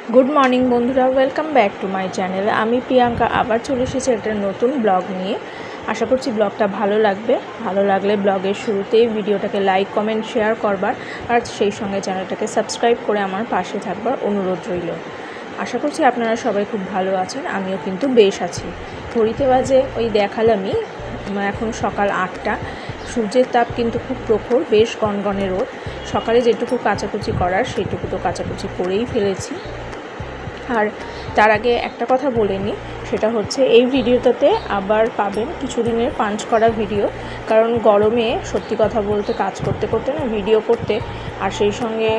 Good morning बंधुरा welcome back to my channel. आमी प्रियंका आबार चले एसेছি একটা নতুন ব্লগ নিয়ে। आशा করছি ব্লগটা ভালো লাগবে। ভালো লাগলে ব্লগের শুরুতেই ভিডিওটাকে লাইক কমেন্ট শেয়ার করবার আর সেই সঙ্গে চ্যানেলটাকে সাবস্ক্রাইব করে আমার পাশে থাকবার অনুরোধ রইল। আশা করছি আপনারা সবাই খুব ভালো আছেন, আমিও কিন্তু বেশ আছি। ঘড়িতে বাজে ওই দেখালামই এখন সকাল 8টা। সূর্যের তাপ কিন্তু খুব প্রখর, বেশ গনগনে রোদ। সকালে যেটুকু কাচাকুচি করার সেইটুকু তো কাচাকুচি করেই ফেলেছি। আর তার আগে একটা কথা বলে নিই, সেটা হচ্ছে এই ভিডিওটাতে আবার পাবেন কিছুদিনের পাঞ্চ করা ভিডিও। কারণ গরমে সত্যি কথা বলতে কাজ করতে করতে না ভিডিও করতে আর সেই সঙ্গে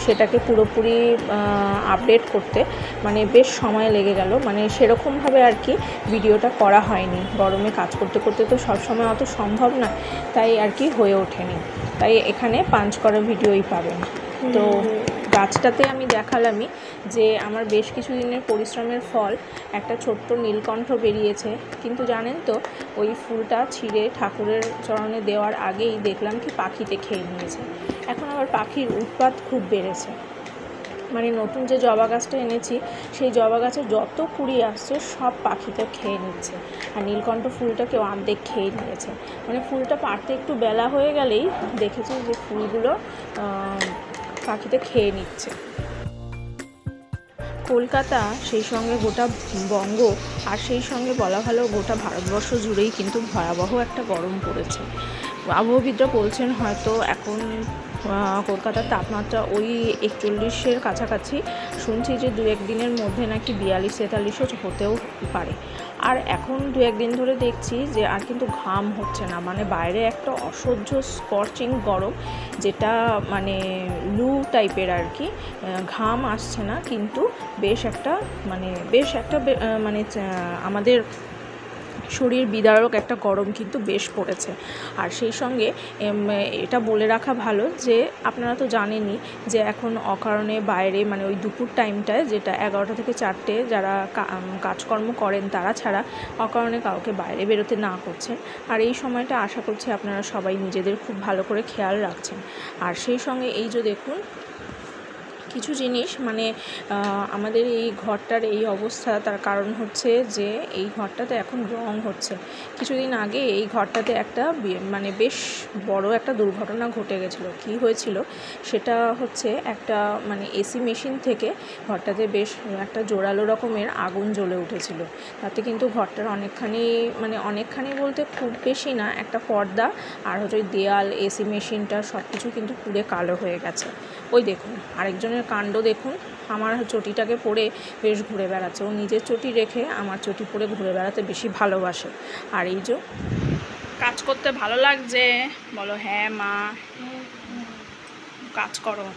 সেটাকে পুরোপুরি আপডেট করতে মানে বেশ সময় লেগে গেল। মানে সেরকমভাবে আর কি ভিডিওটা করা হয়নি। গরমে কাজ করতে করতে তো সবসময় অত সম্ভব না, তাই আর কি হয়ে ওঠেনি। তাই এখানে পাঞ্চ করা ভিডিওই পাবেন। তো গাছটাতে আমি দেখালামই যে আমার বেশ কিছু দিনের পরিশ্রমের ফল একটা ছোট্ট নীলকণ্ঠ বেরিয়েছে। কিন্তু জানেন তো ওই ফুলটা ছিঁড়ে ঠাকুরের চরণে দেওয়ার আগেই দেখলাম কি পাখিতে খেয়ে নিয়েছে। এখন আবার পাখির উৎপাত খুব বেড়েছে। মানে নতুন যে জবা গাছটা এনেছি সেই জবা গাছে যত কুড়ি আসছে সব পাখিতে খেয়ে নিচ্ছে। আর নীলকণ্ঠ ফুলটাকেও অর্ধেক খেয়ে নিয়েছে। মানে ফুলটা পাড়তে একটু বেলা হয়ে গেলেই দেখেছি যে ফুলগুলো পাখিতে খেয়ে নিচ্ছে। কলকাতা সেই সঙ্গে গোটা বঙ্গ আর সেই সঙ্গে বলা ভালো গোটা ভারতবর্ষ জুড়েই কিন্তু ভয়াবহ একটা গরম পড়েছে। আবহাওয়াবিদরা বলছেন হয়তো এখন কলকাতার তাপমাত্রা ওই 41-এর কাছাকাছি। শুনছি যে 2-1 দিনের মধ্যে নাকি 42-43ও হতেও পারে। আর এখন 2-1 দিন ধরে দেখছি যে আর কিন্তু ঘাম হচ্ছে না। মানে বাইরে একটা অসহ্য স্কর্চিং গরম, যেটা মানে লু টাইপের আর কি। ঘাম আসছে না কিন্তু বেশ একটা মানে আমাদের শরীর বিদারক একটা গরম কিন্তু বেশ পড়েছে। আর সেই সঙ্গে এটা বলে রাখা ভালো যে আপনারা তো জানেনই যে এখন অকারণে বাইরে মানে ওই দুপুর টাইমটায়, যেটা 11টা থেকে 4টে যারা কাজকর্ম করেন তারা ছাড়া অকারণে কাউকে বাইরে বেরোতে না করছেন। আর এই সময়টা আশা করছি আপনারা সবাই নিজেদের খুব ভালো করে খেয়াল রাখছেন। আর সেই সঙ্গে এই যে দেখুন কিছু জিনিস মানে আমাদের এই ঘরটার এই অবস্থা, তার কারণ হচ্ছে যে এই ঘরটাতে এখন রং হচ্ছে। কিছুদিন আগে এই ঘরটাতে একটা মানে বেশ বড় একটা দুর্ঘটনা ঘটে গেছিলো। কী হয়েছিল সেটা হচ্ছে একটা মানে এসি মেশিন থেকে ঘরটাতে বেশ একটা জোরালো রকমের আগুন জ্বলে উঠেছিল। তাতে কিন্তু ঘরটার অনেকখানি বলতে খুব বেশি না, একটা পর্দা আর হচ্ছে ওই দেয়াল, এসি মেশিনটা সব কিছু কিন্তু পুড়ে কালো হয়ে গেছে। ওই দেখুন আরেকজনের কাণ্ড দেখুন, আমার চটিটাকে পরে বেশ ঘুরে বেড়াচ্ছে। ও নিজের চটি রেখে আমার চটি পরে ঘুরে বেড়াতে বেশি ভালোবাসে। আর এই যে কাজ করতে ভালো লাগছে বলো? হ্যাঁ মা, কাজ করো।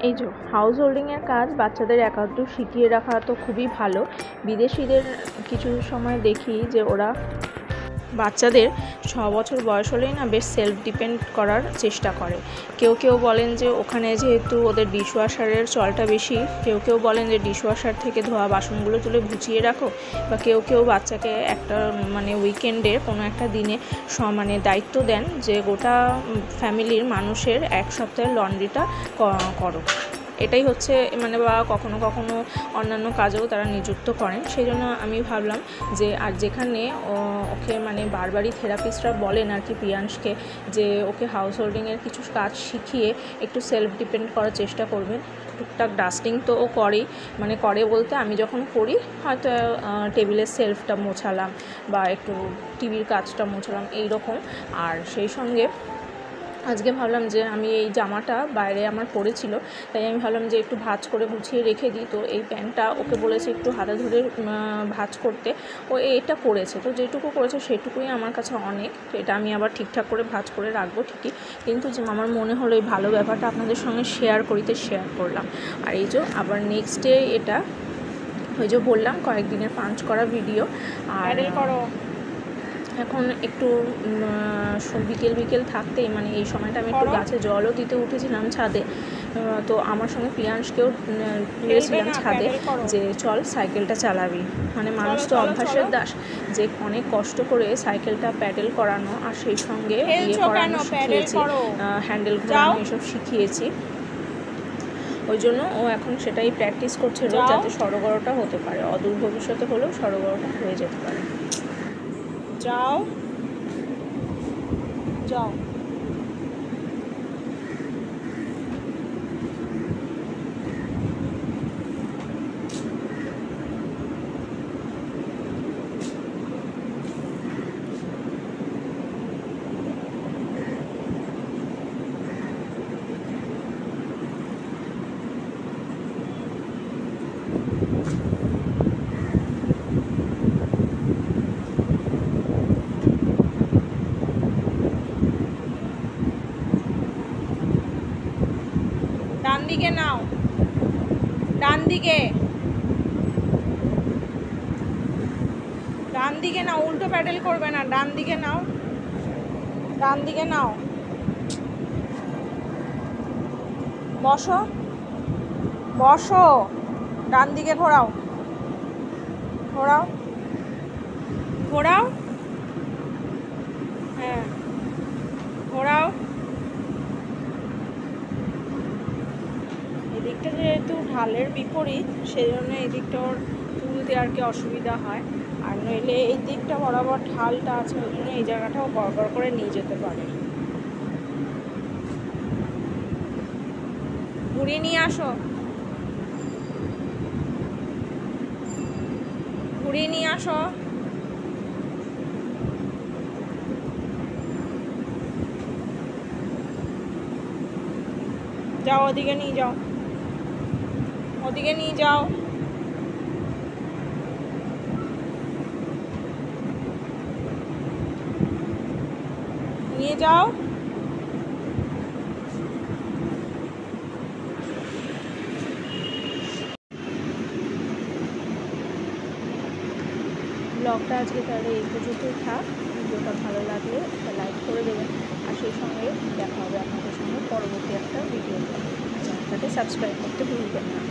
এই যে হাউস হোল্ডিংয়ের কাজ বাচ্চাদের একান্ত শিখিয়ে রাখা তো খুবই ভালো। বিদেশিদের কিছু সময় দেখি যে ওরা বাচ্চাদের 6 বছর বয়স হলেই না বেশ সেলফ ডিপেন্ড করার চেষ্টা করে। কেউ কেউ বলেন যে ওখানে যেহেতু ওদের ডিশওয়াশারের চলটা বেশি, কেউ কেউ বলেন যে ডিশওয়াশার থেকে ধোয়া বাসনগুলো তুলে গুছিয়ে রাখো, বা কেউ কেউ বাচ্চাকে একটা মানে উইকেন্ডে কোনো একটা দিনে মানে দায়িত্ব দেন যে গোটা ফ্যামিলির মানুষের এক সপ্তাহের লন্ড্রিটা করো। এটাই হচ্ছে মানে, বা কখনো কখনো অন্যান্য কাজেও তারা নিযুক্ত করেন। সেই জন্য আমি ভাবলাম যে আর যেখানে ওকে মানে বারবারই থেরাপিস্টরা বলেন আর কি প্রিয়াংশকে যে ওকে হাউস হোল্ডিংয়ের কিছু কাজ শিখিয়ে একটু সেলফ ডিপেন্ড করার চেষ্টা করবেন। টুকটাক ডাস্টিং তো ও করেই, মানে করে বলতে আমি যখন করি হয়তো টেবিলের সেলফটা মোছালাম বা একটু টিভির কাজটা মোছালাম এইরকম। আর সেই সঙ্গে আজকে ভাবলাম যে আমি এই জামাটা বাইরে আমার পড়েছিল, তাই আমি ভাবলাম যে একটু ভাঁজ করে গুছিয়ে রেখে দিই। তো এই প্যান্টটা ওকে বলেছে একটু হাতে ধরে ভাঁজ করতে, ও এটা করেছে। তো যেটুকু করেছে সেটুকুই আমার কাছে অনেক। তো এটা আমি আবার ঠিকঠাক করে ভাঁজ করে রাখবো ঠিকই, কিন্তু যে আমার মনে হলো এই ভালো ব্যাপারটা আপনাদের সঙ্গে শেয়ার করিতে শেয়ার করলাম। আর এই যে আবার নেক্সট ডে এটা ওই যে বললাম কয়েকদিনের পাঞ্চ করা ভিডিও। আর এখন একটু বিকেল থাকতেই মানে এই সময়টা আমি একটু গাছে জলও দিতে উঠেছিলাম ছাদে। তো আমার সঙ্গে প্রিয়াংশকেও নিয়েছিলাম ছাদে যে চল সাইকেলটা চালাবি। মানে মানুষ তো অভ্যাসের দাস, যে অনেক কষ্ট করে সাইকেলটা প্যাডেল করানো আর সেই সঙ্গে ইয়ে করানো শিখিয়েছি, হ্যান্ডেল ঘোরানো এসব শিখিয়েছি। ওই জন্য ও এখন সেটাই প্র্যাকটিস করছে যাতে সড়গড়টা হতে পারে, অদূর ভবিষ্যতে হলেও সড়গড়টা হয়ে যেতে পারে। যাও যাও ডান দিকে নাও, ডান দিকে নাও, উল্টো প্যাডেল করবে না, ডান দিকে নাও, ডান দিকে নাও, বসো বসো, ডান দিকে ঘোরাও ঘোরাও ঘোরাও, হ্যাঁ ঘোরাও। এদিকটা যেহেতু ঢালের বিপরীত সেই জন্য এদিকটা ওর তুলতে আর কি অসুবিধা হয়, আর নইলে এই দিকটা বরাবর ঢালটা আছে ওই জন্য এই জায়গাটাও গড়গড় করে নিয়ে যেতে পারে। ঘুরিয়ে নিয়ে আসো, ঘুরিয়ে নিয়ে আসো। যাও ওদিকে নিয়ে যাও, ওদিকে নিয়ে যাও, নিয়ে যাও। ব্লগটা আজকে তাহলে এই পর্যন্তই থাক। ভিডিওটা ভালো লাগলে একটা লাইক করে দেবেন, আর সেই সঙ্গে দেখা হবে আপনাদের সঙ্গে পরবর্তী একটা ভিডিওতে। চ্যানেলটাকে সাবস্ক্রাইব করতে ভুলবেন না।